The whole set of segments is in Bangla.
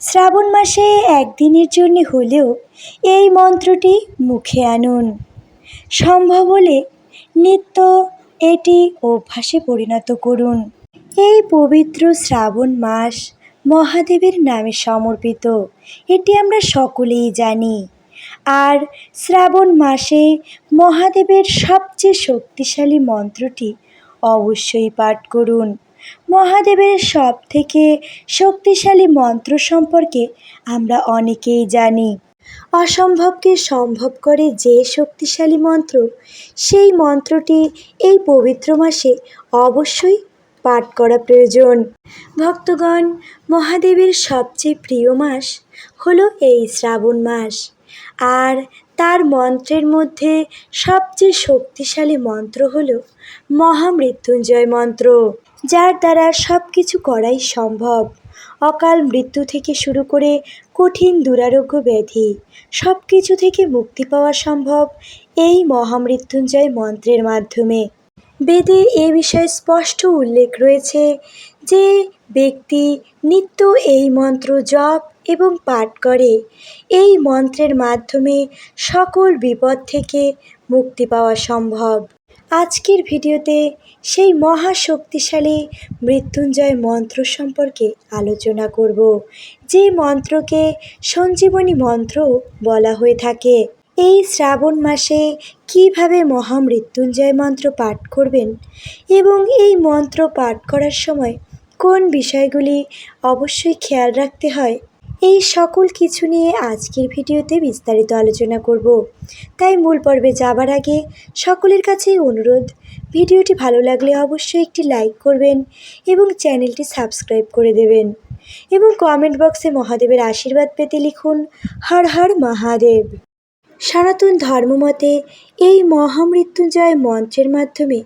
শ্রাবণ মাসে একদিনের জন্য হলেও এই মন্ত্রটি মুখে আনুন। সম্ভব হলে নিত্য এটি অভ্যাসে পরিণত করুন। এই পবিত্র শ্রাবণ মাস মহাদেবের নামে সমর্পিত, এটি আমরা সকলেই জানি। আর শ্রাবণ মাসে মহাদেবের সবচেয়ে শক্তিশালী মন্ত্রটি অবশ্যই পাঠ করুন। মহাদেবের সব থেকে শক্তিশালী মন্ত্র সম্পর্কে আমরা অনেকেই জানি। অসম্ভবকে সম্ভব করে যে শক্তিশালী মন্ত্র, সেই মন্ত্রটি এই পবিত্র মাসে অবশ্যই পাঠ করা প্রয়োজন। ভক্তগণ, মহাদেবের সবচেয়ে প্রিয় মাস হলো এই শ্রাবণ মাস। আর তার মন্ত্রের মধ্যে সবচেয়ে শক্তিশালী মন্ত্র হলো মহামৃত্যুঞ্জয় মন্ত্র, যার দ্বারা সব কিছু করাই সম্ভব। অকাল মৃত্যু থেকে শুরু করে কঠিন দুরারোগ্য ব্যাধি সব কিছু থেকে মুক্তি পাওয়া সম্ভব এই মহামৃত্যুঞ্জয় মন্ত্রের মাধ্যমে। বেদে এ বিষয়ে স্পষ্ট উল্লেখ রয়েছে যে ব্যক্তি নিত্য এই মন্ত্র জপ এবং পাঠ করে, এই মন্ত্রের মাধ্যমে সকল বিপদ থেকে মুক্তি পাওয়া সম্ভব। আজকের ভিডিওতে সেই মহাশক্তিশালী মৃত্যুঞ্জয় মন্ত্র সম্পর্কে আলোচনা করব, যে মন্ত্রকে সঞ্জীবনী মন্ত্র বলা হয়ে থাকে। এই শ্রাবণ মাসে কিভাবে মহামৃত্যুঞ্জয় মন্ত্র পাঠ করবেন এবং এই মন্ত্র পাঠ করার সময় কোন বিষয়গুলি অবশ্যই খেয়াল রাখতে হয়, এই সকল কিছু নিয়ে আজকের ভিডিওতে বিস্তারিত আলোচনা করব। তাই মূল পর্বে যাবার আগে সকলের কাছেই অনুরোধ, ভিডিওটি ভালো লাগলে অবশ্যই একটি লাইক করবেন এবং চ্যানেলটি সাবস্ক্রাইব করে দেবেন এবং কমেন্ট বক্সে মহাদেবের আশীর্বাদ পেতে লিখুন হর হর মহাদেব। সনাতন ধর্মমতে এই মহামৃত্যুঞ্জয় মন্ত্রের মাধ্যমে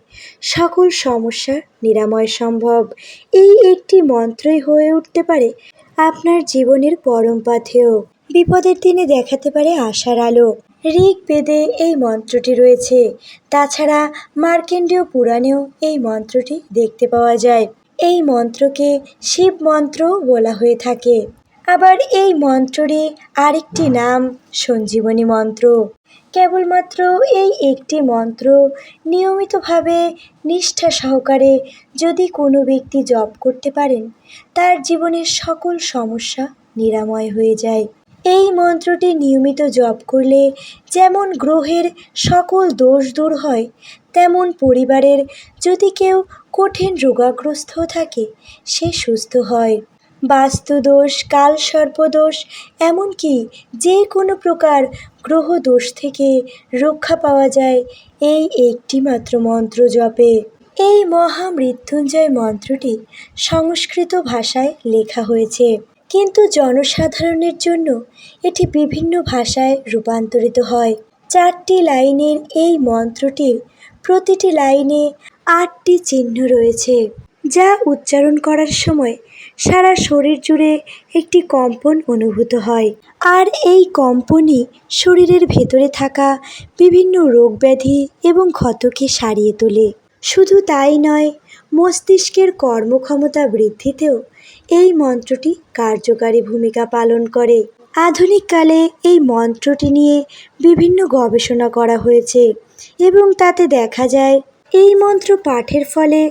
সকল সমস্যার নিরাময় সম্ভব। এই একটি মন্ত্রই হয়ে উঠতে পারে আপনার জীবনের পরম পাথেয়। বিপদের দিনে দেখাতে পারে আশার আলো। ঋগ্বেদে এই মন্ত্রটি রয়েছে, তাছাড়া মার্কেন্ডীয় পুরাণেও এই মন্ত্রটি দেখতে পাওয়া যায়। এই মন্ত্রকে শিব মন্ত্র বলা হয়ে থাকে। আবার এই মন্ত্ররই আরেকটি নাম সঞ্জীবনী মন্ত্র। কেবলমাত্র এই একটি মন্ত্র নিয়মিতভাবে নিষ্ঠা সহকারে যদি কোনো ব্যক্তি জপ করতে পারেন, তার জীবনের সকল সমস্যা নিরাময় হয়ে যায়। এই মন্ত্রটি নিয়মিত জপ করলে যেমন গ্রহের সকল দোষ দূর হয়, তেমন পরিবারের যদি কেউ কঠিন রোগাগ্রস্ত থাকে, সে সুস্থ হয়। বাস্তুদোষ, কালসর্পদোষ, এমনকি যে কোনো প্রকার গ্রহ দোষ থেকে রক্ষা পাওয়া যায় এই একটি মাত্র মন্ত্র জপে। এই মহামৃত্যুঞ্জয় মন্ত্রটি সংস্কৃত ভাষায় লেখা হয়েছে, কিন্তু জনসাধারণের জন্য এটি বিভিন্ন ভাষায় রূপান্তরিত হয়। 4টি লাইনের এই মন্ত্রটির প্রতিটি লাইনে 8টি চিহ্ন রয়েছে, যা উচ্চারণ করার সময় সারা শরীর জুড়ে একটি কম্পন অনুভূত হয়। আর এই কম্পনই শরীরের ভেতরে থাকা বিভিন্ন রোগ ব্যাধি এবং ক্ষতকে সারিয়ে তোলে। শুধু তাই নয়, মস্তিষ্কের কর্মক্ষমতা বৃদ্ধিতেও এই মন্ত্রটি কার্যকারী ভূমিকা পালন করে। আধুনিককালে এই মন্ত্রটি নিয়ে বিভিন্ন গবেষণা করা হয়েছে এবং তাতে দেখা যায় এই মন্ত্র পাঠের ফলে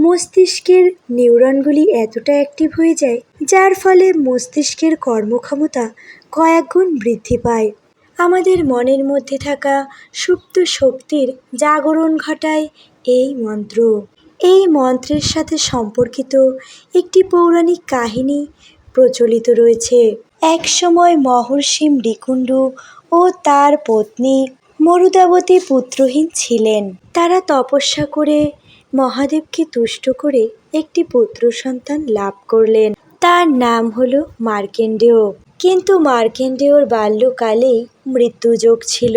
মস্তিষ্কের নিউরনগুলি এতটা অ্যাক্টিভ হয়ে যায়, যার ফলে মস্তিষ্কের কর্মক্ষমতা কয়েক গুণ বৃদ্ধি পায়। আমাদের মনের মধ্যে থাকা সুপ্ত শক্তির জাগরণ ঘটায় এই মন্ত্র। এই মন্ত্রের সাথে সম্পর্কিত একটি পৌরাণিক কাহিনী প্রচলিত রয়েছে। একসময় মহর্ষি মৃকুণ্ডু ও তার পত্নী মরুদাবতী পুত্রহীন ছিলেন। তারা তপস্যা করে মহাদেবকে তুষ্ট করে একটি পুত্র সন্তান লাভ করলেন। তার নাম হলো মার্কেন্ডেয়। কিন্তু মার্কেন্ডেয়র বাল্যকালেই মৃত্যুযোগ ছিল।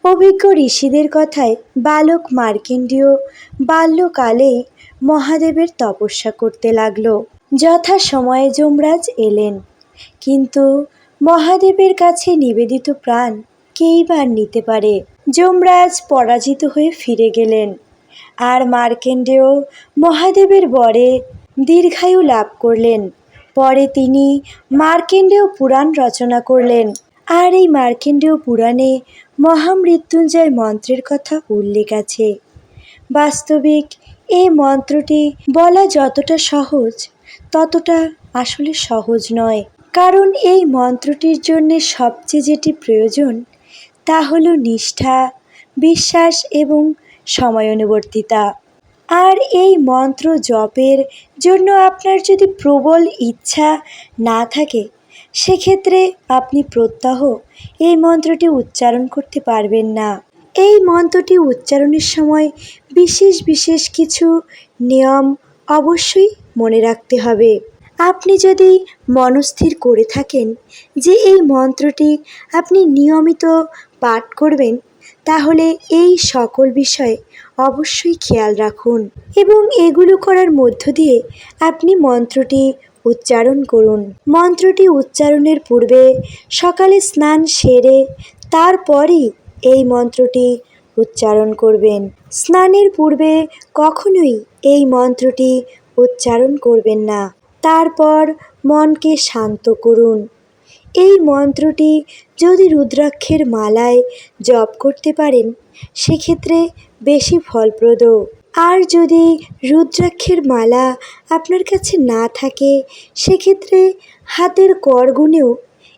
অভিজ্ঞ ঋষিদের কথায় বালক মার্কেন্ডেয় বাল্যকালেই মহাদেবের তপস্যা করতে লাগলো। যথা সময়ে যমরাজ এলেন, কিন্তু মহাদেবের কাছে নিবেদিত প্রাণ কেই বা নিতে পারে। যমরাজ পরাজিত হয়ে ফিরে গেলেন, আর মার্কেন্ডেয় মহাদেবের বরে দীর্ঘায়ু লাভ করলেন। পরে তিনি মার্কেন্ডেয় পুরাণ রচনা করলেন। আর এই মার্কেন্ডেয় পুরাণে মহামৃত্যুঞ্জয় মন্ত্রের কথা উল্লেখ আছে। বাস্তবিক এই মন্ত্রটি বলা যতটা সহজ ততটা আসলে সহজ নয়। কারণ এই মন্ত্রটির জন্যে সবচেয়ে যেটি প্রয়োজন তা হলো নিষ্ঠা, বিশ্বাস এবং সময়ানুবর্তিতা। আর এই মন্ত্র জপের জন্য আপনার যদি প্রবল ইচ্ছা না থাকে সেক্ষেত্রে আপনি প্রত্যহ এই মন্ত্রটি উচ্চারণ করতে পারবেন না। এই মন্ত্রটি উচ্চারণের সময় বিশেষ বিশেষ কিছু নিয়ম অবশ্যই মনে রাখতে হবে। আপনি যদি মনস্থির করে থাকেন যে এই মন্ত্রটি আপনি নিয়মিত পাঠ করবেন তাহলে এই সকল বিষয়ে অবশ্যই খেয়াল রাখুন এবং এগুলো করার মধ্য দিয়ে আপনি মন্ত্রটি উচ্চারণ করুন। মন্ত্রটি উচ্চারণের পূর্বে সকালে স্নান সেরে তারপরই এই মন্ত্রটি উচ্চারণ করবেন। স্নানের পূর্বে কখনোই এই মন্ত্রটি উচ্চারণ করবেন না। তারপর মনকে শান্ত করুন। এই মন্ত্রটি যদি রুদ্রাক্ষের মালায় জপ করতে পারেন সেক্ষেত্রে বেশি ফলপ্রদ। আর যদি রুদ্রাক্ষের মালা আপনার কাছে না থাকে সেক্ষেত্রে হাতের করগুনেও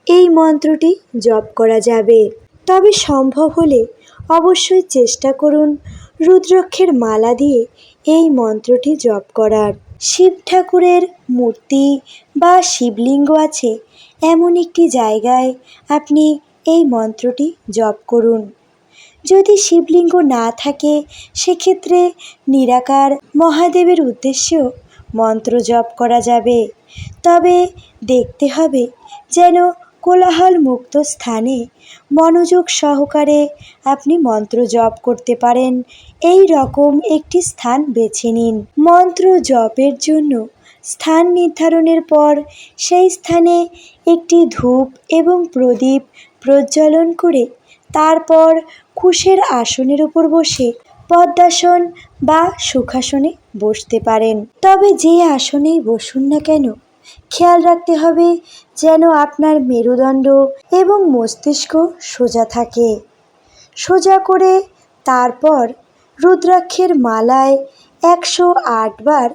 এই মন্ত্রটি জপ করা যাবে। তবে সম্ভব হলে অবশ্যই চেষ্টা করুন রুদ্রাক্ষের মালা দিয়ে এই মন্ত্রটি জপ করার। শিব ঠাকুরের মূর্তি বা শিবলিঙ্গ আছে এমন একটি জায়গায় আপনি এই মন্ত্রটি জপ করুন। যদি শিবলিঙ্গ না থাকে সেক্ষেত্রে নিরাকার মহাদেবের উদ্দেশ্যেও মন্ত্র জপ করা যাবে। তবে দেখতে হবে যেন কোলাহল মুক্ত স্থানে মনোযোগ সহকারে আপনি মন্ত্র জপ করতে পারেন এই রকম একটি স্থান বেছে নিন। মন্ত্র জপের জন্য স্থান নির্ধারণের পর সেই স্থানে একটি ধূপ এবং প্রদীপ প্রজ্বলন করে তারপর কুশের আসনের উপর বসে পদ্মাসন বা সুখাসনে বসতে পারেন। তবে যে আসনেই বসুন না কেন খেয়াল রাখতে হবে যেন আপনার মেরুদণ্ড এবং মস্তিষ্ক সোজা থাকে। সোজা করে তারপর রুদ্রাক্ষের মালায় 108 বার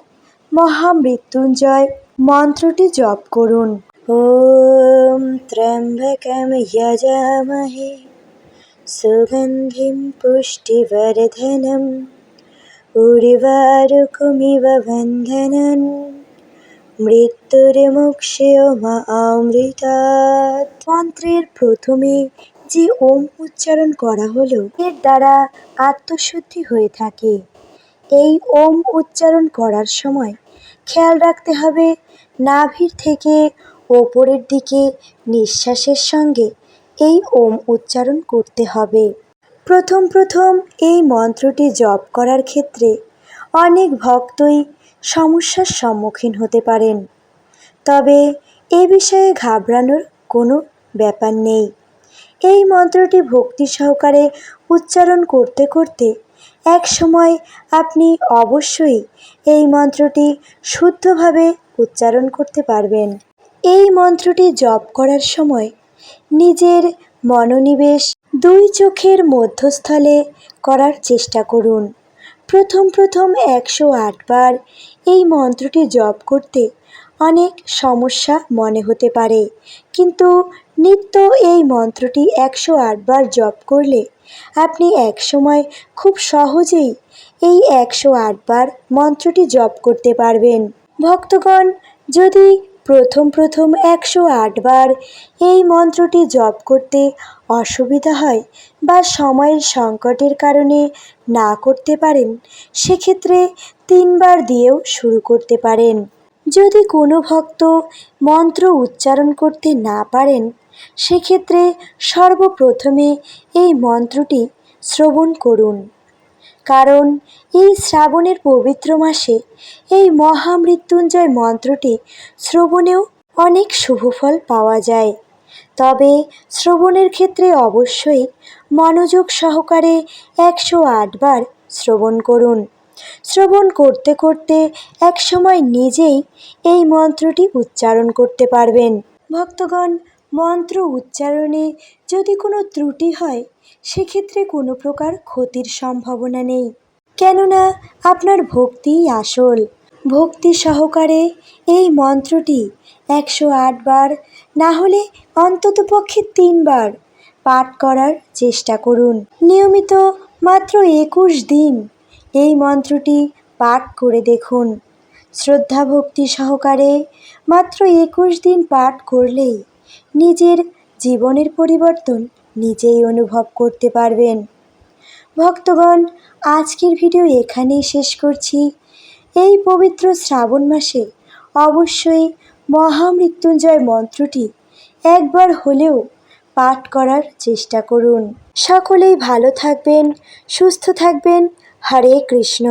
মহামৃত্যুঞ্জয় মন্ত্রটি জপ করুন। ওম ত্র্যম্বকম যজামহে সুগন্ধিম পুষ্টিবর্ধনম উর্বারুকমিব বন্ধনন মৃত্যুর্মুক্ষেয়মামৃতাৎ। মন্ত্রের প্রথমে যে ওম উচ্চারণ করা হলো এর দ্বারা আত্মশুদ্ধি হয়ে থাকে। এই ওম উচ্চারণ করার সময় খেয়াল রাখতে হবে নাভির থেকে ওপরের দিকে নিঃশ্বাসের সঙ্গে এই ওম উচ্চারণ করতে হবে। প্রথম প্রথম এই মন্ত্রটি জপ করার ক্ষেত্রে অনেক ভক্তই সমস্যার সম্মুখীন হতে পারেন। তবে এ বিষয়ে ঘাবড়ানোর কোনো ব্যাপার নেই। এই মন্ত্রটি ভক্তি সহকারে উচ্চারণ করতে করতে এক সময় আপনি অবশ্যই এই মন্ত্রটি শুদ্ধভাবে উচ্চারণ করতে পারবেন। এই মন্ত্রটি জপ করার সময় নিজের মনোনিবেশ 2 চোখের মধ্যস্থলে করার চেষ্টা করুন। প্রথম 108 বার এই মন্ত্রটি জপ করতে অনেক সমস্যা মনে হতে পারে, কিন্তু নিত্য এই মন্ত্রটি 108 বার জপ করলে আপনি একসময় খুব সহজেই এই 108 বার মন্ত্রটি জপ করতে পারবেন। ভক্তগণ, যদি প্রথম 108 বার এই মন্ত্রটি জপ করতে অসুবিধা হয় বা সময়ের সংকটের কারণে না করতে পারেন সেক্ষেত্রে 3 বার দিয়েও শুরু করতে পারেন। যদি কোনো ভক্ত মন্ত্র উচ্চারণ করতে না পারেন সেক্ষেত্রে সর্বপ্রথমে এই মন্ত্রটি শ্রবণ করুন। কারণ এই শ্রাবণের পবিত্র মাসে এই মহামৃত্যুঞ্জয় মন্ত্রটি শ্রবণেও অনেক শুভফল পাওয়া যায়। তবে শ্রবণের ক্ষেত্রে অবশ্যই মনোযোগ সহকারে 108 বার শ্রবণ করুন। শ্রবণ করতে করতে একসময় নিজেই এই মন্ত্রটি উচ্চারণ করতে পারবেন। ভক্তগণ, মন্ত্র উচ্চারণে যদি কোনো ত্রুটি হয় সেক্ষেত্রে কোনো প্রকার ক্ষতির সম্ভাবনা নেই, কেননা আপনার ভক্তিই আসল। ভক্তি সহকারে এই মন্ত্রটি 108 বার না হলে অন্ততপক্ষে 3 বার পাঠ করার চেষ্টা করুন। নিয়মিত মাত্র 21 দিন এই মন্ত্রটি পাঠ করে দেখুন। শ্রদ্ধা ভক্তি সহকারে মাত্র 21 দিন পাঠ করলেই নিজের জীবনের পরিবর্তন নিজেই অনুভব করতে পারবেন। ভক্তগণ, আজকের ভিডিও এখানেই শেষ করছি। এই পবিত্র শ্রাবণ মাসে অবশ্যই মহামৃত্যুঞ্জয় মন্ত্রটি একবার হলেও পাঠ করার চেষ্টা করুন। সকলেই ভালো থাকবেন, সুস্থ থাকবেন। হরে কৃষ্ণ।